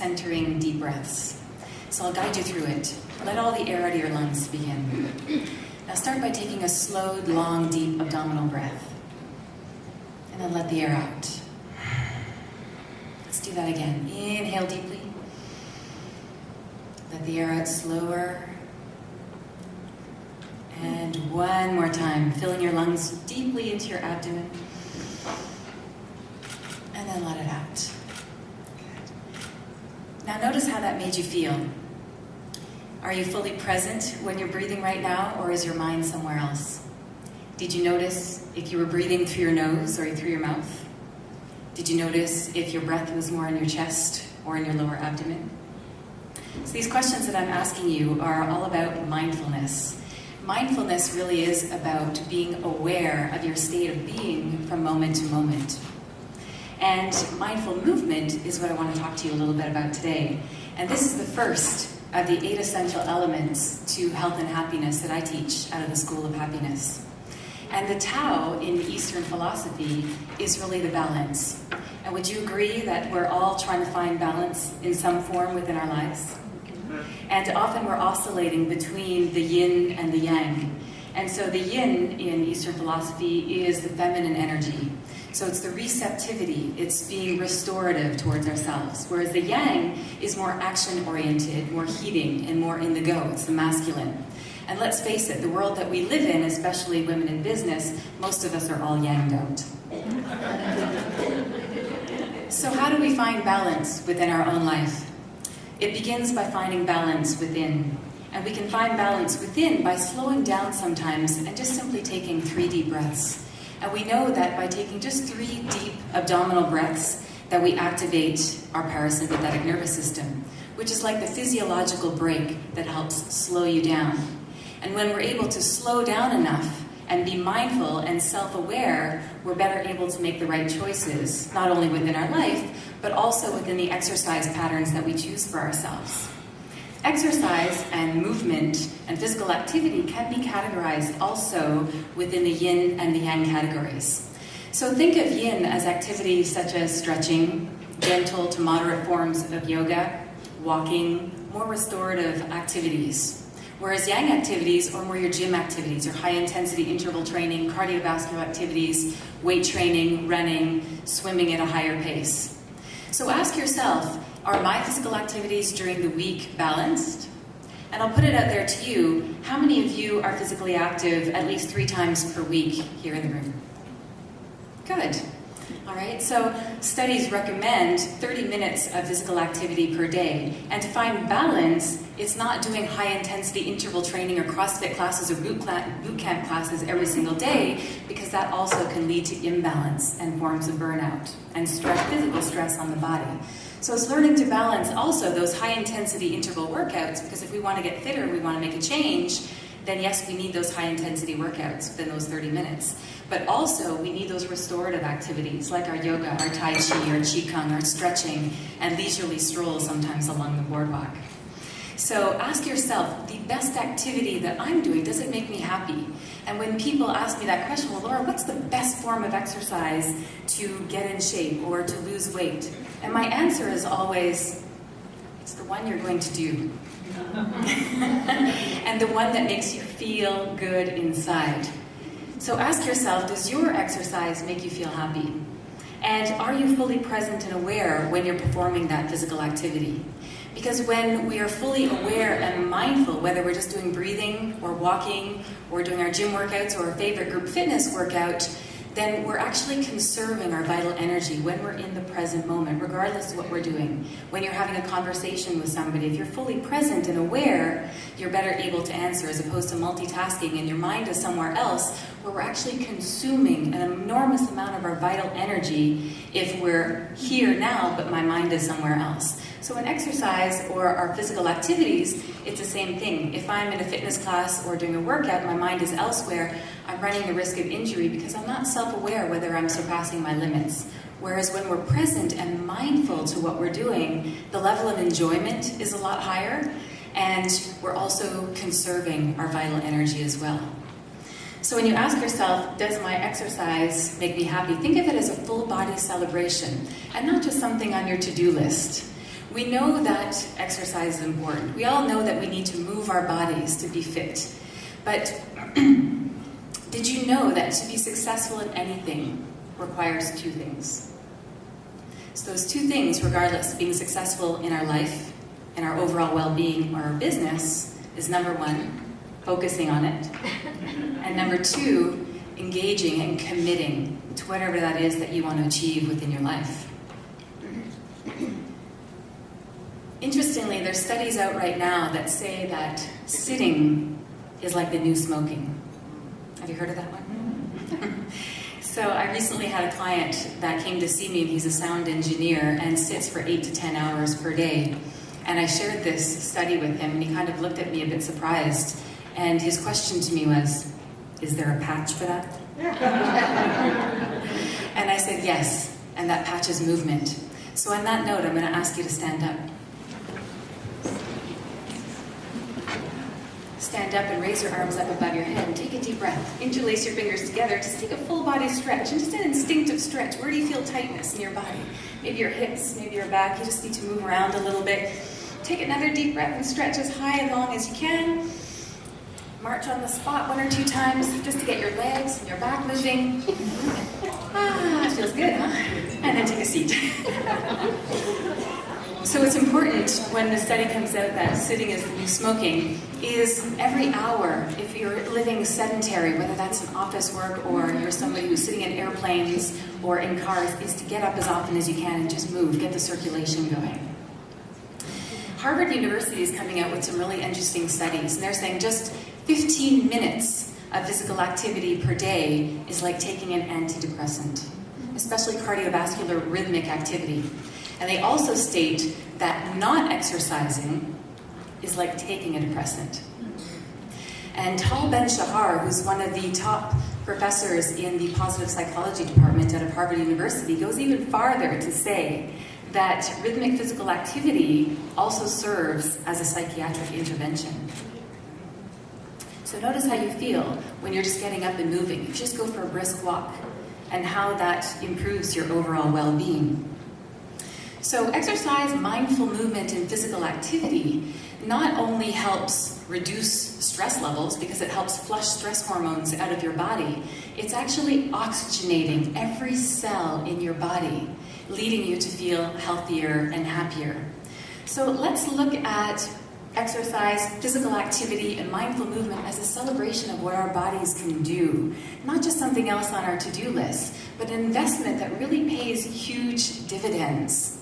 centering deep breaths. So I'll guide you through it. Let all the air out of your lungs begin. Now start by taking a slowed, long, deep abdominal breath. And then let the air out. Let's do that again. Inhale deeply. Let the air out slower. And one more time, filling your lungs deeply into your abdomen. And then let it out. Good. Now notice how that made you feel. Are you fully present when you're breathing right now, or is your mind somewhere else? Did you notice if you were breathing through your nose or through your mouth? Did you notice if your breath was more in your chest or in your lower abdomen? So these questions that I'm asking you are all about mindfulness. Mindfulness really is about being aware of your state of being from moment to moment. And mindful movement is what I want to talk to you a little bit about today. And this is the first of the 8 essential elements to health and happiness that I teach out of the School of Happiness. And the Tao in Eastern philosophy is really the balance. And would you agree that we're all trying to find balance in some form within our lives? And often we're oscillating between the yin and the yang. And so the yin in Eastern philosophy is the feminine energy. So it's the receptivity, it's being restorative towards ourselves. Whereas the yang is more action-oriented, more heating, and more in the go. It's the masculine. And let's face it, the world that we live in, especially women in business, most of us are all yanged out. So how do we find balance within our own life? It begins by finding balance within. And we can find balance within by slowing down sometimes and just simply taking 3 deep breaths. And we know that by taking just 3 deep abdominal breaths that we activate our parasympathetic nervous system, which is like the physiological brake that helps slow you down. And when we're able to slow down enough and be mindful and self-aware, we're better able to make the right choices, not only within our life, but also within the exercise patterns that we choose for ourselves. Exercise and movement and physical activity can be categorized also within the yin and the yang categories. So think of yin as activities such as stretching, gentle to moderate forms of yoga, walking, more restorative activities. Whereas yang activities are more your gym activities, your high-intensity interval training, cardiovascular activities, weight training, running, swimming at a higher pace. So ask yourself, are my physical activities during the week balanced? And I'll put it out there to you, how many of you are physically active at least 3 times per week here in the room? Good. All right, so studies recommend 30 minutes of physical activity per day. And to find balance, it's not doing high-intensity interval training or CrossFit classes or boot camp classes every single day, because that also can lead to imbalance and forms of burnout and stress, physical stress on the body. So it's learning to balance also those high-intensity interval workouts, because if we want to get fitter, we want to make a change, then yes, we need those high-intensity workouts within those 30 minutes. But also, we need those restorative activities, like our yoga, our Tai Chi, our Qigong, our stretching, and leisurely strolls sometimes along the boardwalk. So ask yourself, the best activity that I'm doing, does it make me happy? And when people ask me that question, well, Laura, what's the best form of exercise to get in shape or to lose weight? And my answer is always, it's the one you're going to do. And the one that makes you feel good inside. So ask yourself, does your exercise make you feel happy? And are you fully present and aware when you're performing that physical activity? Because when we are fully aware and mindful, whether we're just doing breathing or walking or doing our gym workouts or a favorite group fitness workout, then we're actually conserving our vital energy when we're in the present moment, regardless of what we're doing. When you're having a conversation with somebody, if you're fully present and aware, you're better able to answer, as opposed to multitasking and your mind is somewhere else, where we're actually consuming an enormous amount of our vital energy if we're here now, but my mind is somewhere else. So in exercise or our physical activities, it's the same thing. If I'm in a fitness class or doing a workout, my mind is elsewhere, I'm running the risk of injury because I'm not self-aware whether I'm surpassing my limits. Whereas when we're present and mindful to what we're doing, the level of enjoyment is a lot higher, and we're also conserving our vital energy as well. So when you ask yourself, does my exercise make me happy? Think of it as a full body celebration, and not just something on your to-do list. We know that exercise is important. We all know that we need to move our bodies to be fit. But did you know that to be successful in anything requires two things? So those two things, regardless, being successful in our life and our overall well-being or our business, is number one, focusing on it, and number two, engaging and committing to whatever that is that you want to achieve within your life. Interestingly, there's studies out right now that say that sitting is like the new smoking. Have you heard of that one? So I recently had a client that came to see me, and he's a sound engineer and sits for 8 to 10 hours per day. And I shared this study with him, and he kind of looked at me a bit surprised. And his question to me was, is there a patch for that? And I said, yes, and that patch is movement. So on that note, I'm going to ask you to stand up. Stand up and raise your arms up above your head and take a deep breath. Interlace your fingers together. Just take a full body stretch, and just an instinctive stretch. Where do you feel tightness in your body? Maybe your hips, maybe your back. You just need to move around a little bit. Take another deep breath and stretch as high and long as you can. March on the spot 1 or 2 times just to get your legs and your back moving. It feels good, huh? And then take a seat. So it's important when the study comes out that sitting is the new smoking, is every hour, if you're living sedentary, whether that's in office work or you're somebody who's sitting in airplanes or in cars, is to get up as often as you can and just move, get the circulation going. Harvard University is coming out with some really interesting studies, and they're saying just 15 minutes of physical activity per day is like taking an antidepressant, especially cardiovascular rhythmic activity. And they also state that not exercising is like taking a depressant. And Tal Ben-Shahar, who's one of the top professors in the positive psychology department at Harvard University, goes even farther to say that rhythmic physical activity also serves as a psychiatric intervention. So notice how you feel when you're just getting up and moving. You just go for a brisk walk, and how that improves your overall well-being. So exercise, mindful movement, and physical activity not only helps reduce stress levels because it helps flush stress hormones out of your body, it's actually oxygenating every cell in your body, leading you to feel healthier and happier. So let's look at exercise, physical activity, and mindful movement as a celebration of what our bodies can do. Not just something else on our to-do list, but an investment that really pays huge dividends.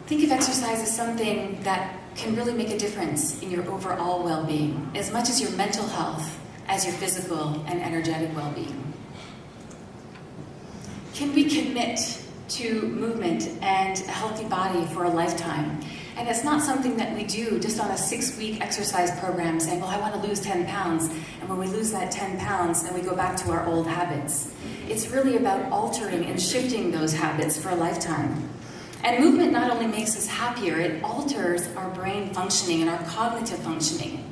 Think of exercise as something that can really make a difference in your overall well-being, as much as your mental health as your physical and energetic well-being. Can we commit to movement and a healthy body for a lifetime? And it's not something that we do just on a 6-week exercise program saying, well, I want to lose 10 pounds. And when we lose that 10 pounds, then we go back to our old habits. It's really about altering and shifting those habits for a lifetime. And movement not only makes us happier, it alters our brain functioning and our cognitive functioning.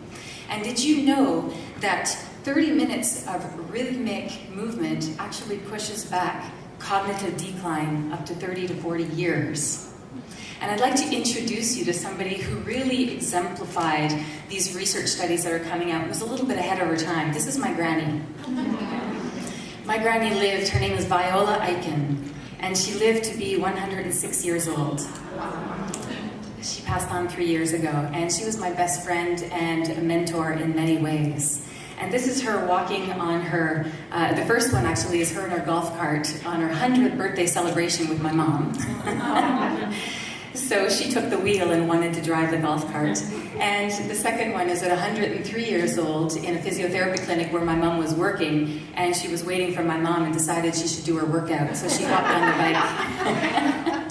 And did you know that 30 minutes of rhythmic movement actually pushes back cognitive decline up to 30 to 40 years? And I'd like to introduce you to somebody who really exemplified these research studies that are coming out. It was a little bit ahead of her time. This is my granny. My granny lived, her name is Viola Eichen, and she lived to be 106 years old. She passed on 3 years ago, and she was my best friend and a mentor in many ways. And this is her walking on her, the first one actually is her in her golf cart on her 100th birthday celebration with my mom. So she took the wheel and wanted to drive the golf cart. And the second one is at 103 years old in a physiotherapy clinic where my mom was working, and she was waiting for my mom and decided she should do her workout, so she hopped on the bike.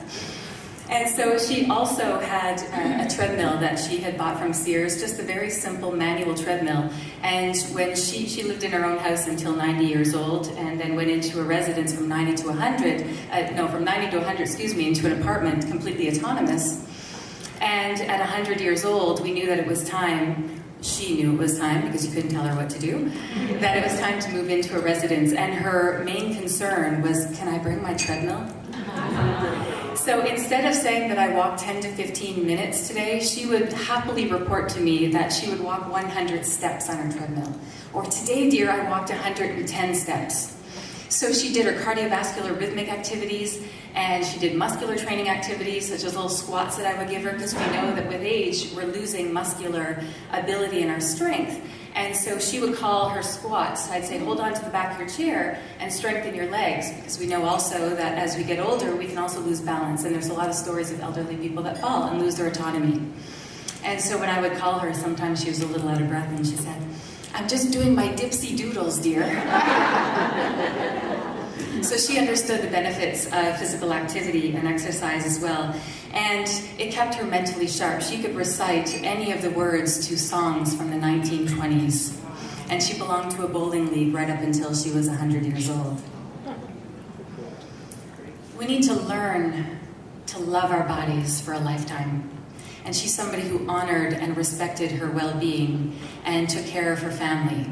And so she also had a treadmill that she had bought from Sears, just a very simple manual treadmill. And when she lived in her own house until 90 years old, and then went into a residence from 90 to 100, into an apartment completely autonomous. And at 100 years old, we knew that it was time, she knew it was time, because you couldn't tell her what to do, that it was time to move into a residence. And her main concern was, can I bring my treadmill? So instead of saying that I walked 10 to 15 minutes today, she would happily report to me that she would walk 100 steps on her treadmill. Or today, dear, I walked 110 steps. So she did her cardiovascular rhythmic activities, and she did muscular training activities, such as little squats that I would give her, because we know that with age, we're losing muscular ability and our strength. And so she would call her squats. I'd say, hold on to the back of your chair and strengthen your legs, because we know also that as we get older, we can also lose balance. And there's a lot of stories of elderly people that fall and lose their autonomy. And so when I would call her, sometimes she was a little out of breath, and she said, I'm just doing my dipsy doodles, dear. So she understood the benefits of physical activity and exercise as well. And it kept her mentally sharp. She could recite any of the words to songs from the 1920s. And she belonged to a bowling league right up until she was 100 years old. We need to learn to love our bodies for a lifetime. And she's somebody who honored and respected her well-being and took care of her family.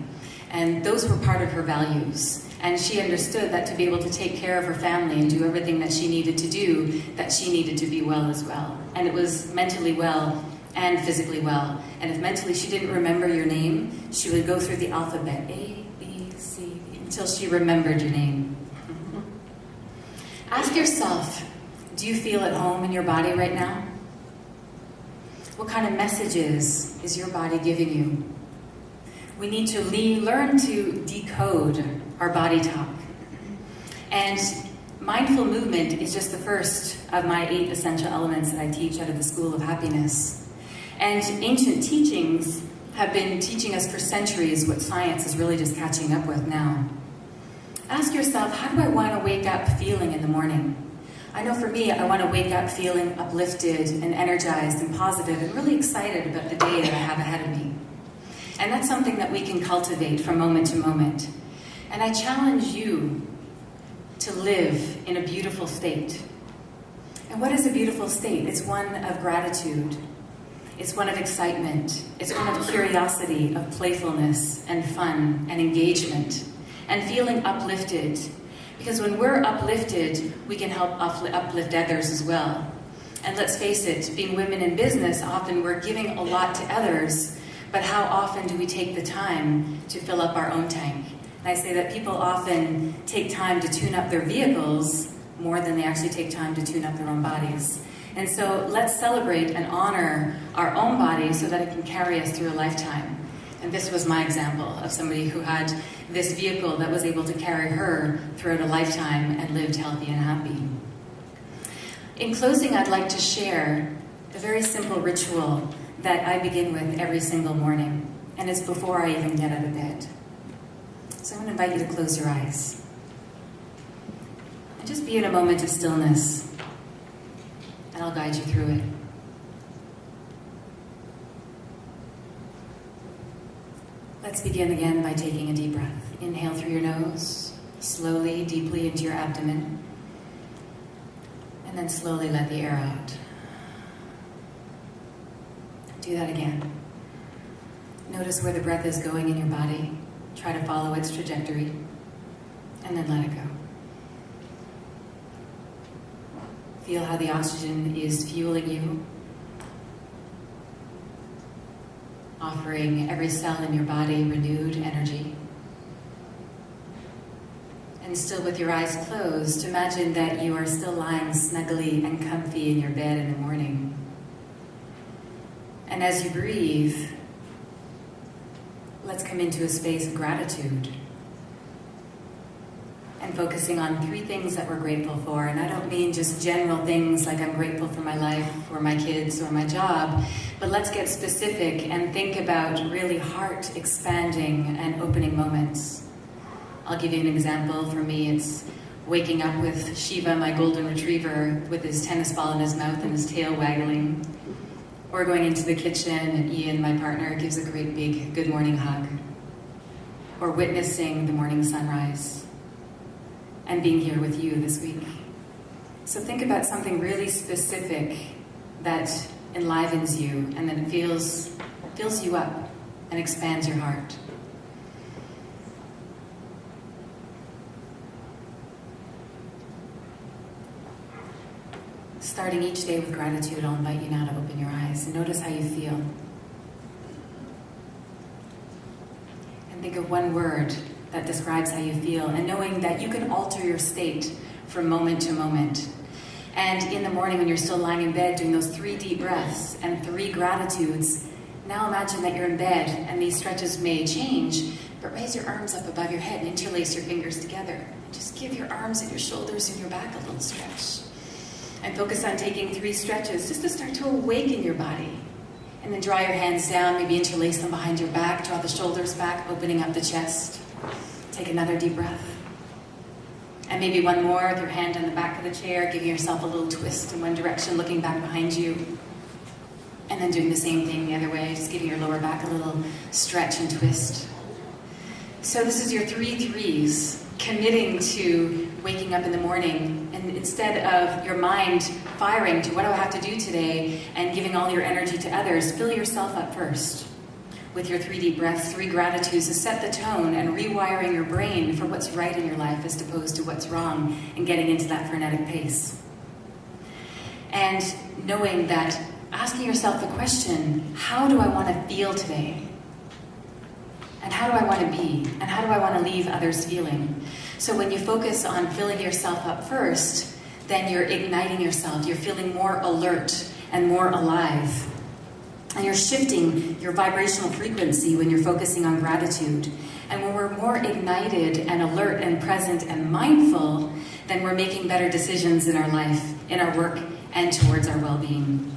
And those were part of her values. And she understood that to be able to take care of her family and do everything that she needed to do, that she needed to be well as well. And it was mentally well and physically well. And if mentally she didn't remember your name, she would go through the alphabet, A, B, C, until she remembered your name. Ask yourself, do you feel at home in your body right now? What kind of messages is your body giving you? We need to learn to decode our body talk. And mindful movement is just the first of my 8 essential elements that I teach out of the School of Happiness. And ancient teachings have been teaching us for centuries what science is really just catching up with now. Ask yourself, how do I want to wake up feeling in the morning? I know for me, I want to wake up feeling uplifted and energized and positive and really excited about the day that I have ahead of me. And that's something that we can cultivate from moment to moment. And I challenge you to live in a beautiful state. And what is a beautiful state? It's one of gratitude. It's one of excitement. It's one of curiosity, of playfulness and fun and engagement and feeling uplifted. Because when we're uplifted, we can help uplift others as well. And let's face it, being women in business, often we're giving a lot to others, but how often do we take the time to fill up our own tank? And I say that people often take time to tune up their vehicles more than they actually take time to tune up their own bodies. And so let's celebrate and honor our own bodies so that it can carry us through a lifetime. And this was my example of somebody who had this vehicle that was able to carry her throughout a lifetime and lived healthy and happy. In closing, I'd like to share a very simple ritual that I begin with every single morning, and it's before I even get out of bed. So I'm going to invite you to close your eyes and just be in a moment of stillness, and I'll guide you through it. Let's begin again by taking a deep breath. Inhale through your nose, slowly, deeply into your abdomen, and then slowly let the air out. Do that again. Notice where the breath is going in your body. Try to follow its trajectory, and then let it go. Feel how the oxygen is fueling you, offering every cell in your body renewed energy. And still with your eyes closed, imagine that you are still lying snugly and comfy in your bed in the morning. And as you breathe, let's come into a space of gratitude and focusing on 3 things that we're grateful for. And I don't mean just general things like I'm grateful for my life or my kids or my job, but let's get specific and think about really heart expanding and opening moments. I'll give you an example. For me, it's waking up with Shiva, my golden retriever, with his tennis ball in his mouth and his tail waggling. Or going into the kitchen and Ian, my partner, gives a great big good morning hug. Or witnessing the morning sunrise and being here with you this week. So think about something really specific that enlivens you and then fills you up and expands your heart. starting each day with gratitude, I'll invite you now to open your eyes and notice how you feel. And think of one word that describes how you feel, and knowing that you can alter your state from moment to moment. And in the morning when you're still lying in bed doing those 3 deep breaths and 3 gratitudes, now imagine that you're in bed and these stretches may change, but raise your arms up above your head and interlace your fingers together. Just give your arms and your shoulders and your back a little stretch. And focus on taking 3 stretches just to start to awaken your body. And then draw your hands down, maybe interlace them behind your back, draw the shoulders back, opening up the chest. Take another deep breath. And maybe one more with your hand on the back of the chair, giving yourself a little twist in one direction, looking back behind you. And then doing the same thing the other way, just giving your lower back a little stretch and twist. So this is your 3 threes, committing to waking up in the morning, and instead of your mind firing to what do I have to do today and giving all your energy to others, fill yourself up first with your 3 deep breaths, 3 gratitudes to set the tone and rewiring your brain for what's right in your life as opposed to what's wrong, and getting into that frenetic pace. And knowing that, asking yourself the question, how do I want to feel today? And how do I want to be? And how do I want to leave others feeling? So when you focus on filling yourself up first, then you're igniting yourself. You're feeling more alert and more alive. And you're shifting your vibrational frequency when you're focusing on gratitude. And when we're more ignited and alert and present and mindful, then we're making better decisions in our life, in our work, and towards our well-being.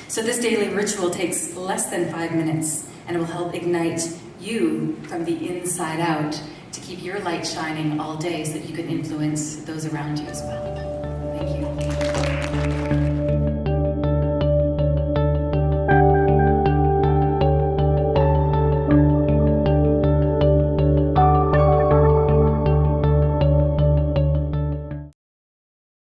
So this daily ritual takes less than 5 minutes, and it will help ignite you from the inside out to keep your light shining all day so that you can influence those around you as well.